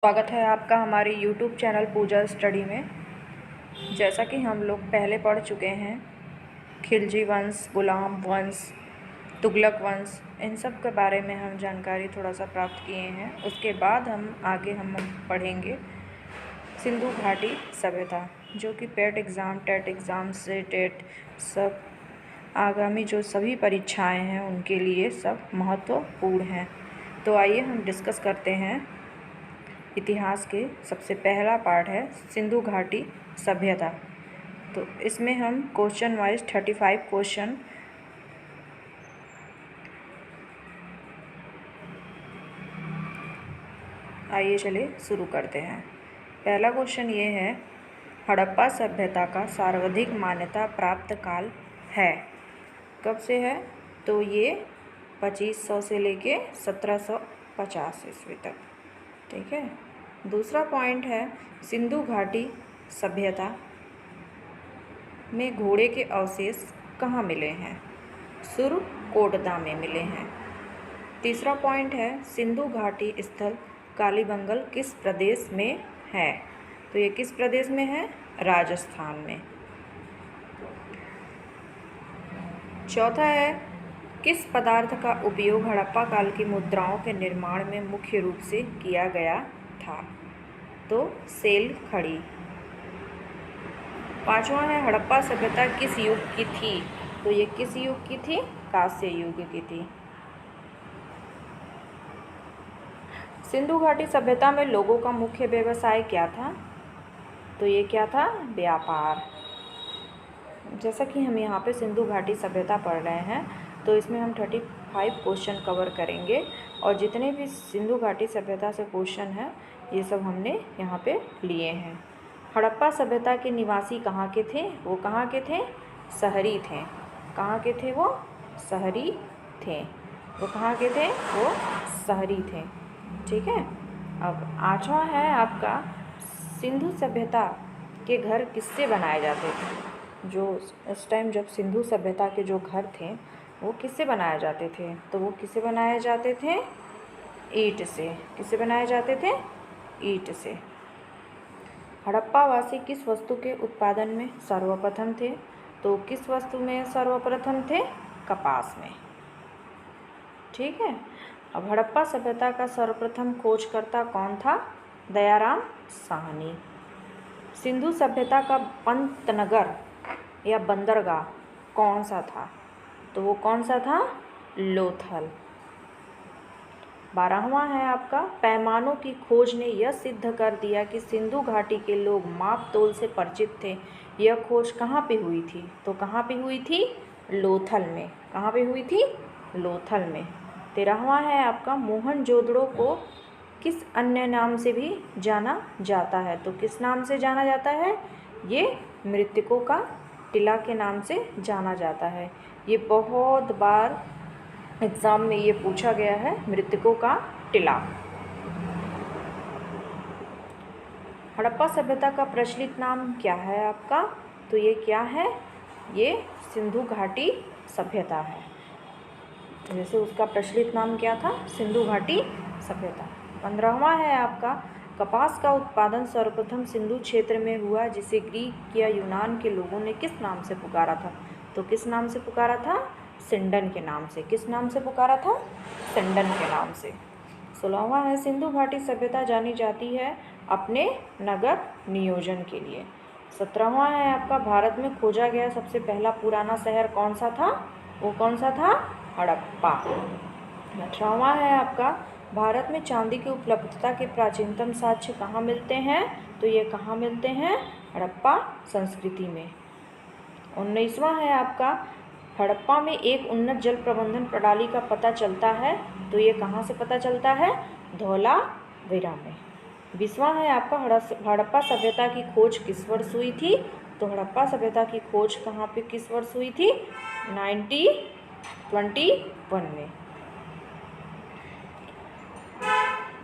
स्वागत है आपका हमारे YouTube चैनल पूजा स्टडी में। जैसा कि हम लोग पहले पढ़ चुके हैं, खिलजी वंश, गुलाम वंश, तुगलक वंश, इन सब के बारे में हम जानकारी थोड़ा सा प्राप्त किए हैं। उसके बाद हम पढ़ेंगे सिंधु घाटी सभ्यता, जो कि पेट एग्ज़ाम, टेट एग्ज़ाम से टेट सब आगामी जो सभी परीक्षाएं हैं उनके लिए सब महत्वपूर्ण हैं। तो आइए हम डिस्कस करते हैं। इतिहास के सबसे पहला पार्ट है सिंधु घाटी सभ्यता। तो इसमें हम क्वेश्चन वाइज 35 क्वेश्चन आइए चलिए शुरू करते हैं। पहला क्वेश्चन ये है, हड़प्पा सभ्यता का सर्वाधिक मान्यता प्राप्त काल है। कब से है? तो ये 2500 से लेके 1750 ईस्वी तक। ठीक है। दूसरा पॉइंट है, सिंधु घाटी सभ्यता में घोड़े के अवशेष कहाँ मिले हैं? सुरकोटदा में मिले हैं। तीसरा पॉइंट है, सिंधु घाटी स्थल कालीबंगल किस प्रदेश में है? तो ये किस प्रदेश में है? राजस्थान में। चौथा है, किस पदार्थ का उपयोग हड़प्पा काल की मुद्राओं के निर्माण में मुख्य रूप से किया गया था? तो सेल खड़ी। पांचवा है, हड़प्पा सभ्यता किस युग की थी? तो ये किस युग की थी? कांस्य युग की थी। सिंधु घाटी सभ्यता में लोगों का मुख्य व्यवसाय क्या था? तो ये क्या था? व्यापार। जैसा कि हम यहाँ पे सिंधु घाटी सभ्यता पढ़ रहे हैं, तो इसमें हम 35 क्वेश्चन कवर करेंगे और जितने भी सिंधु घाटी सभ्यता से क्वेश्चन हैं ये सब हमने यहाँ पे लिए हैं। हड़प्पा सभ्यता के निवासी कहाँ के थे? वो कहाँ के थे? शहरी थे। कहाँ के थे? वो शहरी थे। वो कहाँ के थे? वो शहरी थे। ठीक है। अब आठवां है आपका, सिंधु सभ्यता के घर किससे बनाए जाते थे? जो उस टाइम जब सिंधु सभ्यता के जो घर थे वो किससे बनाए जाते थे? तो वो किससे बनाए जाते थे? ईंट से। किससे बनाए जाते थे? ईंट से। हड़प्पा वासी किस वस्तु के उत्पादन में सर्वप्रथम थे? तो किस वस्तु में सर्वप्रथम थे? कपास में। ठीक है। अब हड़प्पा सभ्यता का सर्वप्रथम खोजकर्ता कौन था? दयाराम साहनी। सिंधु सभ्यता का पंतनगर या बंदरगाह कौन सा था? तो वो कौन सा था? लोथल। 12वां है आपका, पैमानों की खोज ने यह सिद्ध कर दिया कि सिंधु घाटी के लोग माप तोल से परिचित थे। यह खोज कहाँ पे हुई थी? तो कहाँ पे हुई थी? लोथल में। कहाँ पे हुई थी? लोथल में। 13वां है आपका, मोहनजोदड़ो को किस अन्य नाम से भी जाना जाता है? तो किस नाम से जाना जाता है? ये मृतकों का टिला के नाम से जाना जाता है। ये बहुत बार एग्ज़ाम में ये पूछा गया है, मृतकों का टिला। हड़प्पा सभ्यता का प्रचलित नाम क्या है आपका? तो ये क्या है? ये सिंधु घाटी सभ्यता है। जैसे उसका प्रचलित नाम क्या था? सिंधु घाटी सभ्यता। 15वां है आपका, कपास का उत्पादन सर्वप्रथम सिंधु क्षेत्र में हुआ, जिसे ग्रीक या यूनान के लोगों ने किस नाम से पुकारा था? तो किस नाम से पुकारा था? सिंडन के नाम से। किस नाम से पुकारा था? सिंडन के नाम से। 16वां है, सिंधु घाटी सभ्यता जानी जाती है अपने नगर नियोजन के लिए। 17वां है आपका, भारत में खोजा गया सबसे पहला पुराना शहर कौन सा था? वो कौन सा था? हड़प्पा। 18वां है आपका, भारत में चांदी की उपलब्धता के प्राचीनतम साक्ष्य कहाँ मिलते हैं? तो ये कहाँ मिलते हैं? हड़प्पा संस्कृति में। 19वां है आपका, हड़प्पा में एक उन्नत जल प्रबंधन प्रणाली का पता चलता है। तो ये कहाँ से पता चलता है? धौलावीरा में। 20वां है आपका, हड़प्पा सभ्यता की खोज किस वर्ष हुई थी? तो हड़प्पा सभ्यता की खोज कहाँ पे किस वर्ष हुई थी? 1921 में।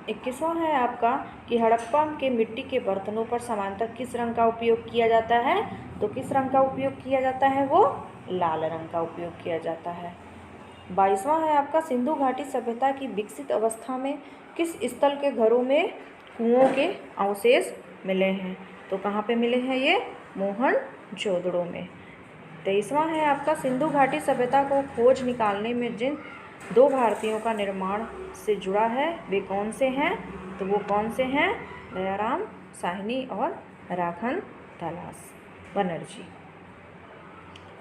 21वां है आपका, कि हड़प्पा के मिट्टी के बर्तनों पर सामान्यतः किस रंग का उपयोग किया जाता है? तो किस रंग का उपयोग किया जाता है? वो लाल रंग का उपयोग किया जाता है। 22वां है आपका, सिंधु घाटी सभ्यता की विकसित अवस्था में किस स्थल के घरों में कुओं के अवशेष मिले हैं। तो कहाँ पे मिले हैं ये? मोहनजोदड़ो में। 23वां है आपका सिंधु घाटी सभ्यता को खोज निकालने में जिन 2 भारतीयों का निर्माण से जुड़ा है वे कौन से हैं? तो वो कौन से हैं? दयाराम साहनी और राखन दास बनर्जी।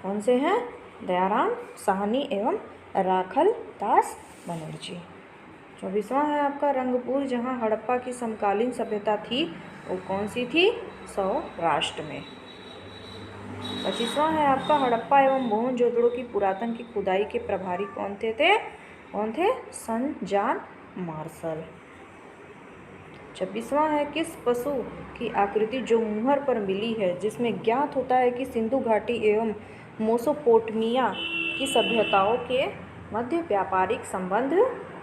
कौन से हैं? दयाराम साहनी एवं राखल दास बनर्जी। 24वां है आपका रंगपुर, जहाँ हड़प्पा की समकालीन सभ्यता थी वो कौन सी थी? सौराष्ट्र में। 25वां है आपका हड़प्पा एवं मोहनजोदड़ो की पुरातन की खुदाई के प्रभारी कौन थे? कौन थे? सन जॉन मार्शल। 26वां है किस पशु की आकृति जो मुहर पर मिली है जिसमें ज्ञात होता है कि सिंधु घाटी एवं मेसोपोटामिया की सभ्यताओं के मध्य व्यापारिक संबंध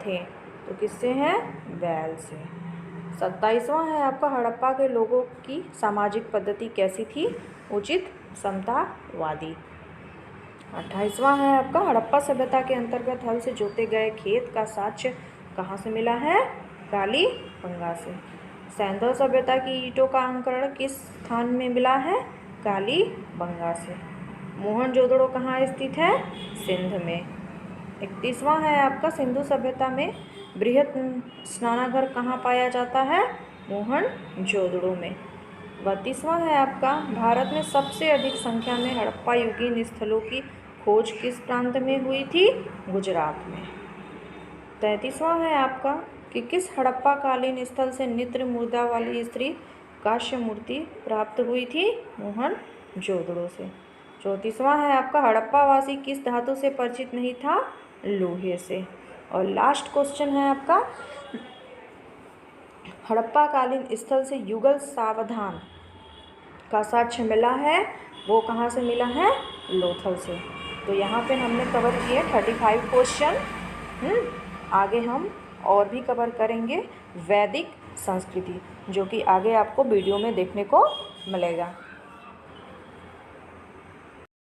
थे? तो किससे हैं? बैल से। 27वां है आपका हड़प्पा के लोगों की सामाजिक पद्धति कैसी थी? उचित समतावादी। 28वां है आपका हड़प्पा सभ्यता के अंतर्गत हल से जोते गए खेत का साक्ष्य कहाँ से मिला है? कालीबंगा से। सैंधव सभ्यता की ईंटों का अंकरण किस स्थान में मिला है? कालीबंगा से। मोहनजोदड़ो कहाँ स्थित है? सिंध में। 31वां है आपका सिंधु सभ्यता में बृहत स्नानागार कहाँ पाया जाता है? मोहनजोदड़ो में। 32वां है आपका भारत में सबसे अधिक संख्या में हड़प्पा युगीन स्थलों की खोज किस प्रांत में हुई थी? गुजरात में। 33वां है आपका कि किस हड़प्पा कालीन स्थल से नित्र मुद्रा वाली स्त्री कांस्य मूर्ति प्राप्त हुई थी? मोहनजोदड़ो से। 34वां है आपका हड़प्पा वासी किस धातु से परिचित नहीं था? लोहे से। और लास्ट क्वेश्चन है आपका हड़प्पा कालीन स्थल से युगल सावधान का साक्ष्य मिला है वो कहाँ से मिला है? लोथल से। तो यहाँ पे हमने कवर किए 35 क्वेश्चन। आगे हम और भी कवर करेंगे वैदिक संस्कृति, जो कि आगे आपको वीडियो में देखने को मिलेगा।